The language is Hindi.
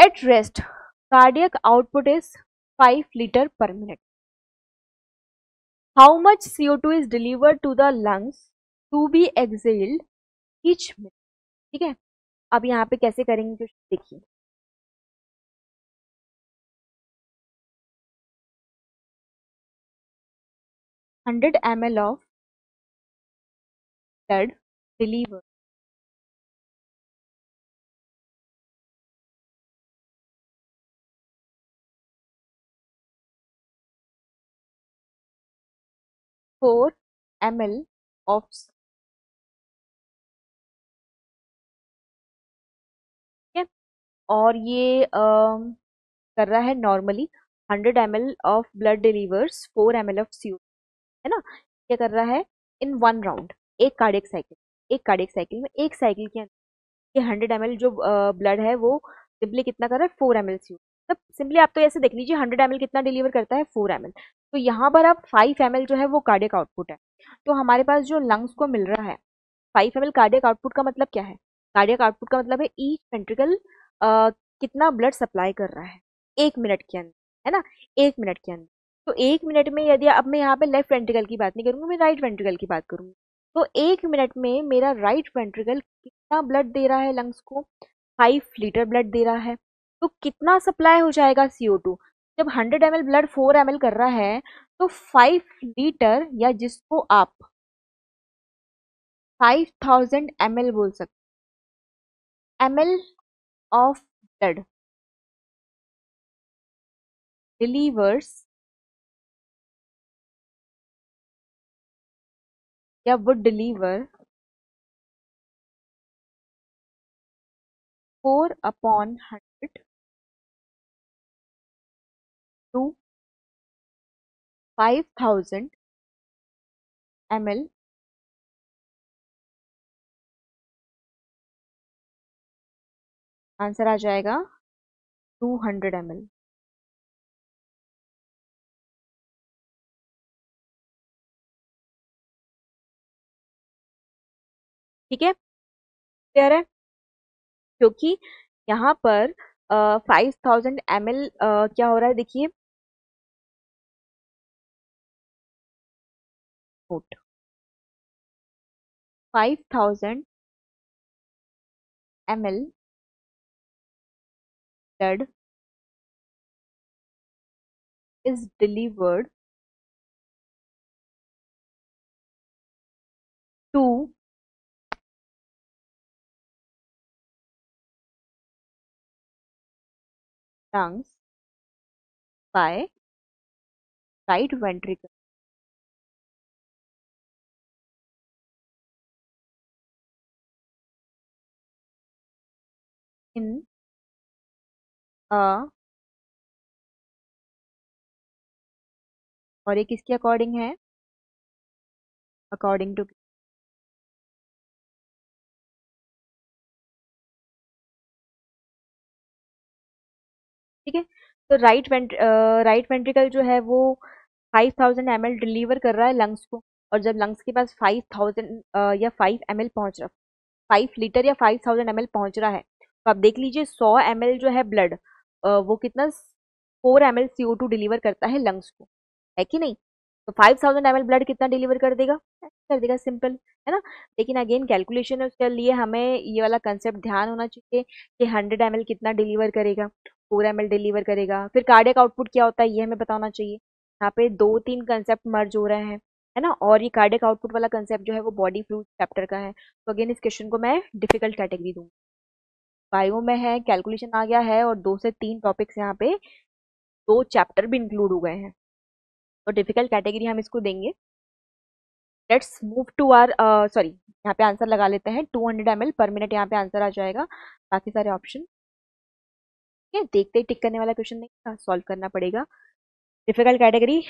Eight rest cardiac output is 5 litre per minute. How much CO2 is delivered to the lungs to be exhaled each minute. ठीक है, अब यहाँ पे कैसे करेंगे देखिए. 100 ml of blood delivered four ml of. ठीक है, और ये कर रहा है normally 100 ml of blood delivers 4 ml of CO, है ना. क्या कर रहा है इन वन राउंड, एक कार्डियक साइकिल, एक कार्डियक साइकिल में, एक साइकिल के अंदर ये 100 ml जो ब्लड है वो सिंपली कितना कर रहा है 4 ml CO. मतलब सिंपली आप तो ऐसे देख लीजिए 100 ml कितना डिलीवर करता है 4 ml. तो यहाँ पर अब 5 ml जो है वो कार्डियक आउटपुट है. तो हमारे पास जो लंग्स को मिल रहा है 5 ml कार्डियक आउटपुट का मतलब क्या है. कार्डियक आउटपुट का मतलब है ईच वेंट्रिकल कितना ब्लड सप्लाई कर रहा है 1 मिनट के अंदर, है ना, 1 मिनट के अंदर. तो 1 मिनट में यदि अब मैं यहाँ पे लेफ्ट वेंट्रिकल की बात नहीं करूंगी, मैं राइट वेंट्रिकल की बात करूंगी. तो 1 मिनट में मेरा राइट वेंट्रिकल कितना ब्लड दे रहा है लंग्स को, 5 लीटर ब्लड दे रहा है. तो कितना सप्लाई हो जाएगा CO2. जब 100 ml ब्लड 4 ml कर रहा है तो 5 लीटर, या जिसको आप 5000 ml बोल सकते, ml of blood delivers या would deliver 4/100 to 5000 ml. Answer आ जाएगा 200 ml. ठीक है, क्लियर है. क्योंकि यहाँ पर 5000 ml क्या हो रहा है देखिए, note 5000 ml blood is delivered to lungs by right ventricle in a, और ये किसके अकॉर्डिंग है, अकॉर्डिंग टू. ठीक है, तो राइट वेंट्रिकल जो है वो 5000 ml डिलीवर कर रहा है लंग्स को. और जब लंग्स के पास 5000 या 5 ml पहुंच रहा, 5 लीटर या 5000 ml पहुंच रहा है, तो आप देख लीजिए 100 ml जो है ब्लड वो कितना 4 ml CO2 डिलीवर करता है लंग्स को, है कि नहीं. तो 5000 ml ब्लड कितना डिलीवर कर देगा सिंपल, है ना. लेकिन अगेन कैलकुलेशन है, उसके लिए हमें ये वाला कंसेप्ट ध्यान होना चाहिए कि 100 ml कितना डिलीवर करेगा, 4 ml डिलीवर करेगा. फिर कार्डियक आउटपुट क्या होता है ये हमें बताना चाहिए. यहाँ पे 2-3 कंसेप्ट मर्ज हो रहे हैं, है ना. और ये कार्डियक आउटपुट वाला कंसेप्ट जो है वो बॉडी फ्लूइड चैप्टर का है. तो अगेन इस क्वेश्चन को मैं डिफिकल्ट कैटेगरी दूंगी. बायो में है, कैलकुलेशन आ गया है, और 2 से 3 टॉपिक्स यहाँ पे 2 चैप्टर भी इंक्लूड हो गए हैं. तो डिफिकल्ट कैटेगरी हम इसको देंगे. Let's move to R, sorry, यहाँ पे आंसर लगा लेते हैं 200 ml पर मिनट. यहाँ पे आंसर आ जाएगा, बाकी सारे ऑप्शन. ठीक है, देखते ही टिक करने वाला क्वेश्चन नहीं था, सॉल्व करना पड़ेगा. Difficult category